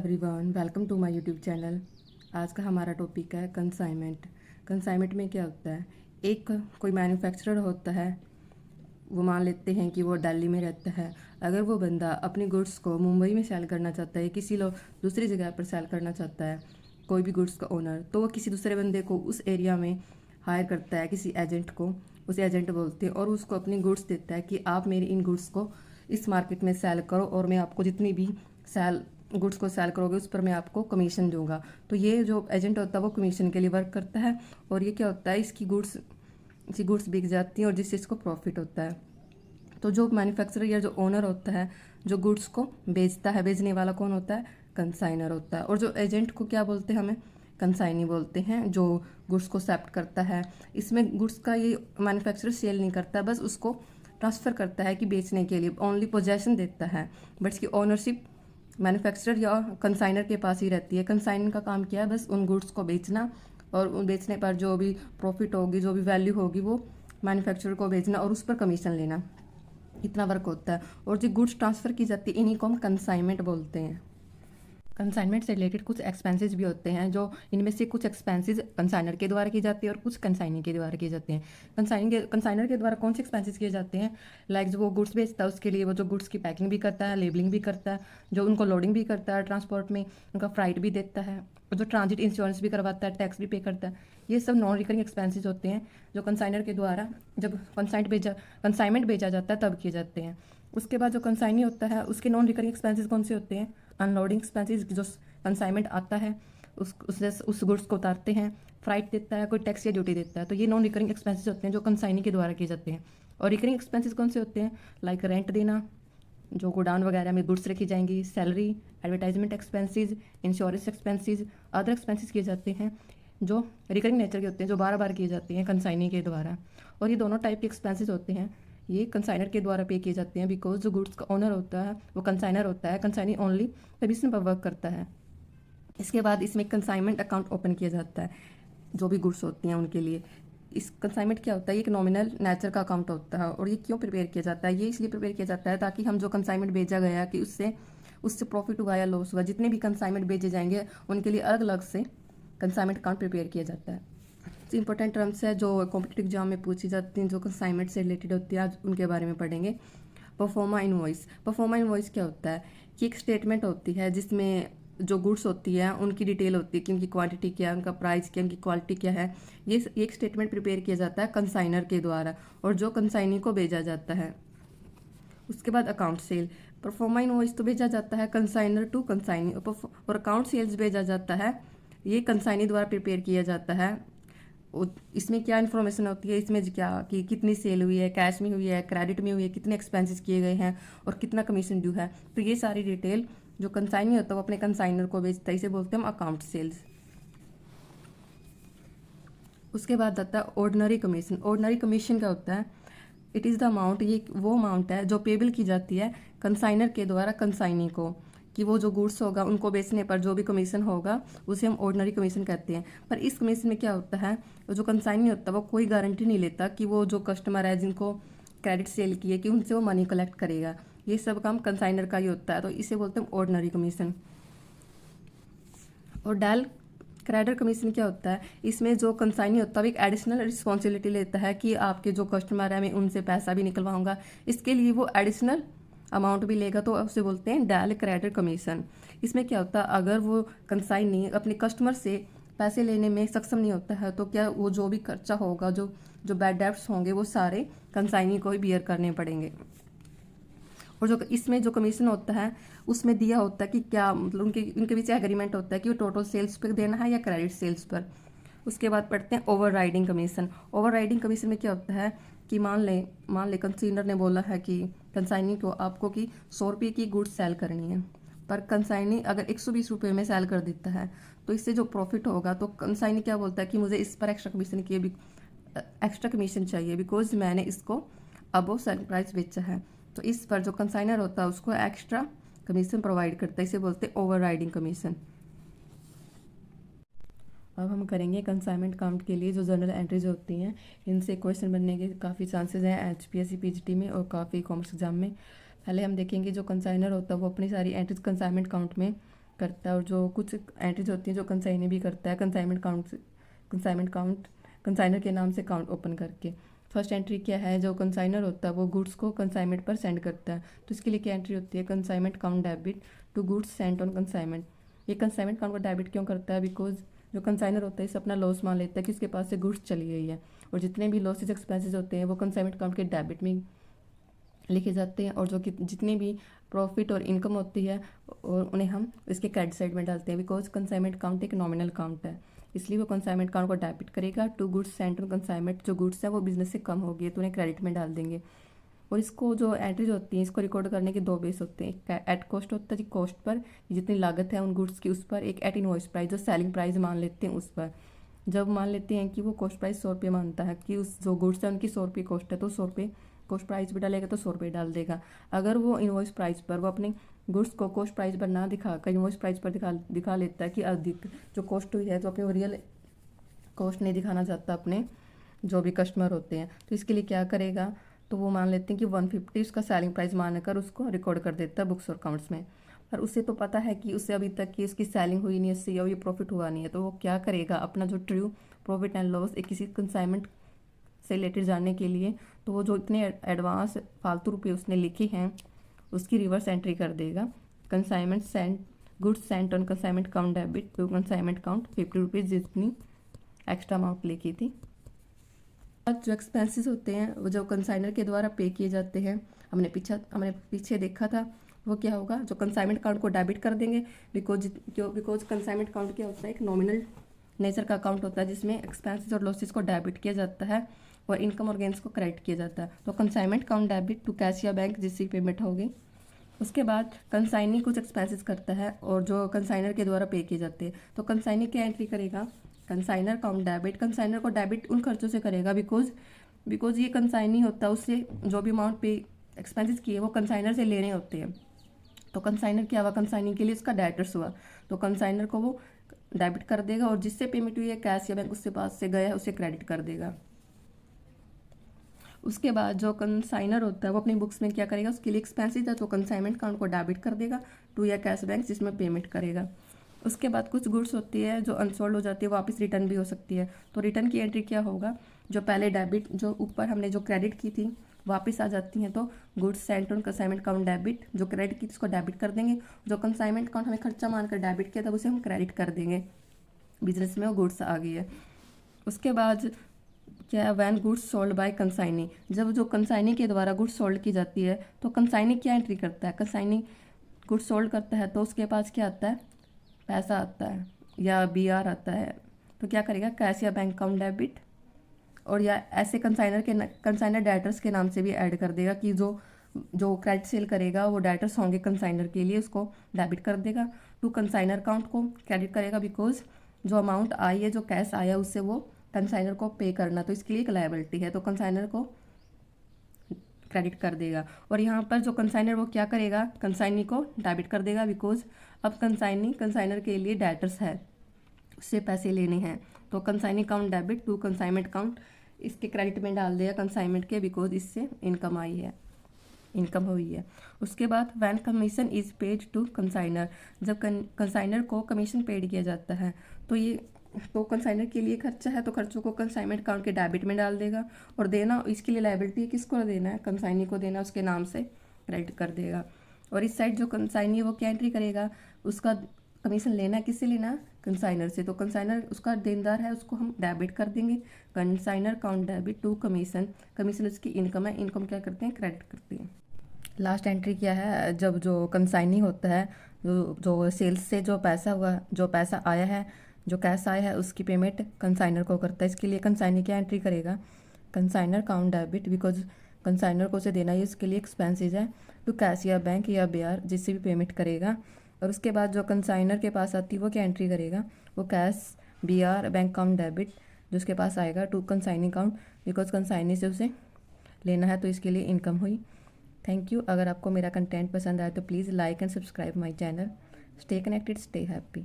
Everyone, welcome to my YouTube channel. आज का हमारा टॉपिक है कंसाइनमेंट। कंसाइनमेंट में क्या होता है, एक कोई मैन्युफैक्चरर होता है, वो मान लेते हैं कि वो दिल्ली में रहता है। अगर वो बंदा अपनी गुड्स को मुंबई में सेल करना चाहता है, किसी लोग दूसरी जगह पर सेल करना चाहता है, कोई भी गुड्स का ओनर, तो वो किसी दूसरे बंदे को उस एरिया में हायर करता है, किसी एजेंट को, उसे एजेंट बोलते हैं, और उसको अपनी गुड्स देता है कि आप मेरी इन गुड्स को इस मार्केट में सेल करो और मैं आपको जितनी भी सेल गुड्स को सेल करोगे उस पर मैं आपको कमीशन दूंगा। तो ये जो एजेंट होता है वो कमीशन के लिए वर्क करता है, और ये क्या होता है, इसकी गुड्स बिक जाती हैं और जिससे इसको प्रॉफिट होता है। तो जो मैन्युफैक्चरर या जो ओनर होता है, जो गुड्स को बेचता है, बेचने वाला कौन होता है, कंसाइनर होता है। और जो एजेंट को क्या बोलते हैं, हमें कंसाइनी बोलते हैं, जो गुड्स को एक्सेप्ट करता है। इसमें गुड्स का ये मैन्युफैक्चरर सेल नहीं करता, बस उसको ट्रांसफ़र करता है कि बेचने के लिए, ओनली पोजेसन देता है, बट इसकी ओनरशिप मैन्युफैक्चरर या कंसाइनर के पास ही रहती है। कंसाइनर का काम क्या है, बस उन गुड्स को बेचना, और उन बेचने पर जो भी प्रॉफिट होगी, जो भी वैल्यू होगी, वो मैन्युफैक्चरर को बेचना और उस पर कमीशन लेना, इतना वर्क होता है। और जो गुड्स ट्रांसफ़र की जाती है, इन्हीं को हम कंसाइनमेंट बोलते हैं। कंसाइनमेंट से रिलेटेड कुछ एक्सपेंसेस भी होते हैं, जो इनमें से कुछ एक्सपेंसेस कंसाइनर के द्वारा किए जाते हैं और कुछ कंसाइनी के द्वारा किए जाते हैं। कंसाइनर के द्वारा कौन से एक्सपेंसेस किए जाते हैं, लाइक जो वो गुड्स बेचता है उसके लिए वो जो गुड्स की पैकिंग भी करता है, लेबलिंग भी करता है, जो उनको लोडिंग भी करता है ट्रांसपोर्ट में, उनका फ्राइट भी देता है, और जो ट्रांजिट इंश्योरेंस भी करवाता है, टैक्स भी पे करता है। ये सब नॉन रिकरिंग एक्सपेंसेस होते हैं, जो कंसाइनर के द्वारा जब कंसाइनमेंट भेजा जाता है तब किए जाते हैं। उसके बाद जो कंसाइनी होता है उसके नॉन रिकरिंग एक्सपेंसेस कौन से होते हैं, अनलोडिंग एक्सपेंसेस, जो कंसाइनमेंट आता है उस गुड्स को उतारते हैं, फ्राइट देता है, कोई टैक्स या ड्यूटी देता है, तो ये नॉन रिकरिंग एक्सपेंसेस होते हैं जो कंसाइनी के द्वारा किए जाते हैं। और रिकरिंग एक्सपेंसेस कौन से होते हैं, लाइक रेंट देना, जो गोडाउन वगैरह में गुड्स रखी जाएंगी, salary, advertisement expenses, insurance expenses, other expenses किए जाते हैं जो रिकरिंग नेचर के होते हैं, जो बार बार किए जाते हैं कंसाइनी के द्वारा। और ये दोनों टाइप के एक्सपेंसेस होते हैं, ये कंसाइनर के द्वारा पे किए जाते हैं, बिकॉज जो गुड्स का ओनर होता है वो कंसाइनर होता है, कंसाइनी ओनली कमीशन पर वर्क करता है। इसके बाद इसमें कंसाइनमेंट अकाउंट ओपन किया जाता है, जो भी गुड्स होती हैं उनके लिए। इस कंसाइनमेंट क्या होता है, ये एक नॉमिनल नेचर का अकाउंट होता है। और ये क्यों प्रिपेयर किया जाता है, ये इसलिए प्रिपेयर किया जाता है ताकि हम जो कंसाइनमेंट भेजा गया कि उससे प्रॉफिट हुआ या लॉस हुआ, जितने भी कंसाइनमेंट भेजे जाएंगे उनके लिए अलग अलग से कंसाइनमेंट अकाउंट प्रिपेयर किया जाता है। इंपॉर्टेंट टर्म्स है जो कॉम्पिटिटिव एग्जाम में पूछी जाती हैं, जो कंसाइनमेंट से रिलेटेड होती है, आज उनके बारे में पढ़ेंगे। Proforma invoice. परफॉर्मा इनवॉइस क्या होता है कि एक स्टेटमेंट होती है जिसमें जो गुड्स होती है उनकी डिटेल होती है कि उनकी क्वांटिटी क्या है, उनका प्राइस क्या है, उनकी क्वालिटी क्या है। ये एक स्टेटमेंट प्रिपेयर किया जाता है कंसाइनर के द्वारा, और जो कंसाइनी को भेजा जाता है। उसके बाद अकाउंट सेल। परफॉर्मा इनवॉइस तो भेजा जाता है कंसाइनर टू कंसाइनी, और अकाउंट सेल्स भेजा जाता है, ये कंसाइनी द्वारा प्रिपेयर किया जाता है। इसमें क्या इन्फॉर्मेशन होती है, इसमें क्या कि कितनी सेल हुई है, कैश में हुई है, क्रेडिट में हुई है, कितने एक्सपेंसेस किए गए हैं और कितना कमीशन ड्यू है। तो ये सारी डिटेल जो कंसाइनी होता है वो अपने कंसाइनर को बेचता है, इसे बोलते हैं हम अकाउंट सेल्स। उसके बाद आता है ऑर्डिनरी कमीशन। ऑर्डिनरी कमीशन क्या होता है, इट इज़ द अमाउंट, ये वो अमाउंट है जो पेबल की जाती है कंसाइनर के द्वारा कंसाइनी को, कि वो जो गुड्स होगा उनको बेचने पर जो भी कमीशन होगा उसे हम ऑर्डिनरी कमीशन कहते हैं। पर इस कमीशन में क्या होता है, जो कंसाइनी होता है वो कोई गारंटी नहीं लेता कि वो जो कस्टमर है जिनको क्रेडिट सेल किए कि उनसे वो मनी कलेक्ट करेगा। ये सब काम कंसाइनर का ही होता है, तो इसे बोलते हैं ऑर्डिनरी कमीशन। और डायल क्रेडिट कमीशन क्या होता है, इसमें जो कंसाइनी होता है वो एक एडिशनल रिस्पॉन्सिबिलिटी लेता है कि आपके जो कस्टमर है मैं उनसे पैसा भी निकलवाऊंगा, इसके लिए वो एडिशनल अमाउंट भी लेगा, तो उसे बोलते हैं डायल क्रेडिट कमीशन। इसमें क्या होता है, अगर वो कंसाइनी अपने कस्टमर से पैसे लेने में सक्षम नहीं होता है तो क्या वो जो भी खर्चा होगा, जो जो बैड डेब्ट्स होंगे वो सारे कंसाइनी को ही बियर करने पड़ेंगे। और जो इसमें जो कमीशन होता है उसमें दिया होता है कि क्या, मतलब उनके बीच एग्रीमेंट होता है कि वो टोटल सेल्स पर देना है या क्रेडिट सेल्स पर। उसके बाद पढ़ते हैं over riding commission. Over riding commission में क्या होता है कि मान ले कंसाइनर ने बोला है कि कंसाइनी को आपको कि 100 रुपये की गुड्स सेल करनी है, पर कंसाइनी अगर 120 रुपये में सेल कर देता है तो इससे जो प्रॉफिट होगा, तो कंसाइनी क्या बोलता है कि मुझे इस पर एक्स्ट्रा कमीशन चाहिए, बिकॉज मैंने इसको अबव सेल प्राइस बेचा है। तो इस पर जो कंसाइनर होता है उसको एक्स्ट्रा कमीशन प्रोवाइड करता है, इसे बोलते हैं ओवर राइडिंग कमीशन। अब हम करेंगे कंसाइनमेंट अकाउंट के लिए जो जर्नल एंट्रीज होती हैं, इनसे क्वेश्चन बनने के काफ़ी चांसेस हैं HPSC PGT में और काफ़ी कॉमर्स एग्जाम में। पहले हम देखेंगे जो कंसाइनर होता है वो अपनी सारी एंट्रीज कंसाइनमेंट अकाउंट में करता है, और जो कुछ एंट्रीज होती हैं जो कंसाइनर भी करता है, कंसाइनर के नाम से अकाउंट ओपन करके। फर्स्ट एंट्री क्या है, जो कंसाइनर होता है वो गुड्स को कंसाइनमेंट पर सेंड करता है, तो इसके लिए क्या एंट्री होती है, consignment account debit to goods sent on consignment. ये कंसाइनमेंट अकाउंट को डेबिट क्यों करता है, बिकॉज जो कंसाइनर होता है इसे अपना लॉस मान लेता है कि उसके पास से गुड्स चली गई है, और जितने भी लॉसेज एक्सपेंसेस होते हैं वो कंसाइनमेंट अकाउंट के डेबिट में लिखे जाते हैं, और जो कि जितनी भी प्रॉफिट और इनकम होती है और उन्हें हम इसके क्रेडिट साइड में डालते हैं, बिकॉज कंसाइनमेंट अकाउंट एक नॉमिनल अकाउंट है, इसलिए वो कंसाइनमेंट अकाउंट को डेबिट करेगा to goods sent on consignment. जो गुड्स है वो बिजनेस से कम हो गई तो उन्हें क्रेडिट में डाल देंगे। और इसको जो एंट्रीज होती हैं इसको रिकॉर्ड करने के दो बेस होते हैं, एक एट कॉस्ट होता है जी कॉस्ट पर, जितनी लागत है उन गुड्स की उस पर, एक एट इनवॉइस प्राइस जो सेलिंग प्राइस मान लेते हैं उस पर। जब मान लेते हैं कि वो कॉस्ट प्राइस 100 रुपये मानता है कि उस जो गुड्स है उनकी 100 रुपये कॉस्ट है, तो 100 रुपये कॉस्ट प्राइस भी डालेगा तो 100 रुपये डाल देगा। अगर वो इनवॉइस प्राइस पर वो अपने गुड्स को कॉस्ट प्राइस पर ना दिखाकर इनवॉइस प्राइस पर दिखा लेता है कि अधिक जो कॉस्ट हुई है, तो अपने वो रियल कॉस्ट नहीं दिखाना चाहता अपने जो भी कस्टमर होते हैं, तो इसके लिए क्या करेगा, तो वो मान लेते हैं कि 150 उसका सेलिंग प्राइस मानकर उसको रिकॉर्ड कर देता है बुक्स और अकाउंट्स में। पर उसे तो पता है कि उससे अभी तक की उसकी सेलिंग हुई नहीं है, इससे ये प्रॉफिट हुआ नहीं है, तो वो क्या करेगा, अपना जो ट्रू प्रॉफिट एंड लॉस एक किसी कंसाइनमेंट से रिलेटेड जानने के लिए, तो वो जो इतने एडवांस फालतू रुपये उसने लिखे हैं उसकी रिवर्स एंट्री कर देगा, consignment sent goods sent on consignment account debit to consignment account 50 rupees जितनी एक्स्ट्रा अमाउंट लिखी थी। जो एक्सपेंसेस होते हैं वो जो कंसाइनर के द्वारा पे किए जाते हैं, हमने पीछे देखा था, वो क्या होगा, जो कंसाइनमेंट अकाउंट को डेबिट कर देंगे, बिकॉज कंसाइनमेंट अकाउंट क्या होता है, एक नॉमिनल नेचर का अकाउंट होता है जिसमें एक्सपेंसेस और लॉसेस को डेबिट किया जाता है और इनकम और गेंस को क्रेडिट किया जाता है। तो consignment account debit to cash या बैंक जिससे पेमेंट होगी। उसके बाद कंसाइनी कुछ एक्सपेंसेस करता है और जो कंसाइनर के द्वारा पे किए जाते हैं, तो कंसाइनी क्या एंट्री करेगा, कंसाइनर अकाउंट डेबिट, कंसाइनर को डेबिट उन खर्चों से करेगा बिकॉज ये कंसाइनी होता है, उससे जो भी अमाउंट पे एक्सपेंसेस किए वो कंसाइनर से लेने होते हैं। तो कंसाइनर क्या हुआ, कंसाइनी के लिए उसका डेटर्स हुआ, तो कंसाइनर को वो डेबिट कर देगा और जिससे पेमेंट हुई है कैश या बैंक उससे पास से गया है उसे क्रेडिट कर देगा। उसके बाद जो कंसाइनर होता है वो अपनी बुक्स में क्या करेगा, उसके लिए एक्सपेंसेस है तो कंसाइनमेंट अकाउंट को डेबिट कर देगा टू या कैश बैंक जिसमें पेमेंट करेगा। उसके बाद कुछ गुड्स होती है जो अनसोल्ड हो जाती है, वापस रिटर्न भी हो सकती है, तो रिटर्न की एंट्री क्या होगा, जो पहले डेबिट जो ऊपर हमने जो क्रेडिट की थी वापस आ जाती हैं, तो goods sent on consignment account debit, जो क्रेडिट की उसको डेबिट कर देंगे, जो कंसाइनमेंट अकाउंट हमें खर्चा मानकर डेबिट किया था उसे हम क्रेडिट कर देंगे, बिजनेस में वो गुड्स आ गई है। उसके बाद क्या है, when goods sold by consignee, जब जो कंसाइनी के द्वारा गुड्स सोल्ड की जाती है तो कंसाइनी क्या एंट्री करता है, कंसाइनी गुड्स सोल्ड करता है तो उसके पास क्या आता है, पैसा आता है या BR आता है, तो क्या करेगा, कैश या बैंक अकाउंट डेबिट, और या ऐसे कंसाइनर डेटर्स के नाम से भी ऐड कर देगा कि जो क्रेडिट सेल करेगा वो डेटर्स होंगे कंसाइनर के लिए, उसको डेबिट कर देगा टू कंसाइनर अकाउंट को क्रेडिट करेगा, बिकॉज जो अमाउंट आई है जो कैश आया उससे वो कंसाइनर को पे करना, तो इसके लिए एक लायबिलिटी है, तो कंसाइनर को क्रेडिट कर देगा। और यहाँ पर जो कंसाइनर वो क्या करेगा, कंसाइनी को डेबिट कर देगा, बिकॉज अब कंसाइनर के लिए डेटर्स है, उससे पैसे लेने हैं, तो consignee account debit to consignment account इसके क्रेडिट में डाल देगा कंसाइनमेंट के, बिकॉज इससे इनकम हुई है। उसके बाद when commission is paid to consignor, जब कंसाइनर को कमीशन पेड किया जाता है तो कंसाइनर के लिए खर्चा है, तो खर्चों को कंसाइनमेंट अकाउंट के डेबिट में डाल देगा, और देना इसके लिए लायबिलिटी किसको देना है, कंसाइनी को देना, उसके नाम से क्रेडिट कर देगा। और इस साइड जो कंसाइनी है वो क्या एंट्री करेगा, उसका कमीशन लेना किससे लेना, कंसाइनर से, तो कंसाइनर उसका देनदार है उसको हम डेबिट कर देंगे, consignor account debit to commission उसकी इनकम है, इनकम क्या करते हैं, क्रेडिट करते हैं। लास्ट एंट्री क्या है, जब जो कंसाइनी होता है जो सेल्स से जो पैसा आया है, जो कैश आया है उसकी पेमेंट कंसाइनर को करता है, इसके लिए कंसाइनी क्या एंट्री करेगा, consignor account debit, because consignor को उसे देना ही उसके लिए एक्सपेंसेस है, टू कैश या बैंक या BR जिससे भी पेमेंट करेगा। और उसके बाद जो कंसाइनर के पास आती है वो क्या एंट्री करेगा, वो cash BR bank account debit जो उसके पास आएगा to consignee account, because consignee से उसे लेना है, तो इसके लिए इनकम हुई। Thank you. अगर आपको मेरा कंटेंट पसंद आए तो please like and subscribe my channel. Stay connected, stay happy.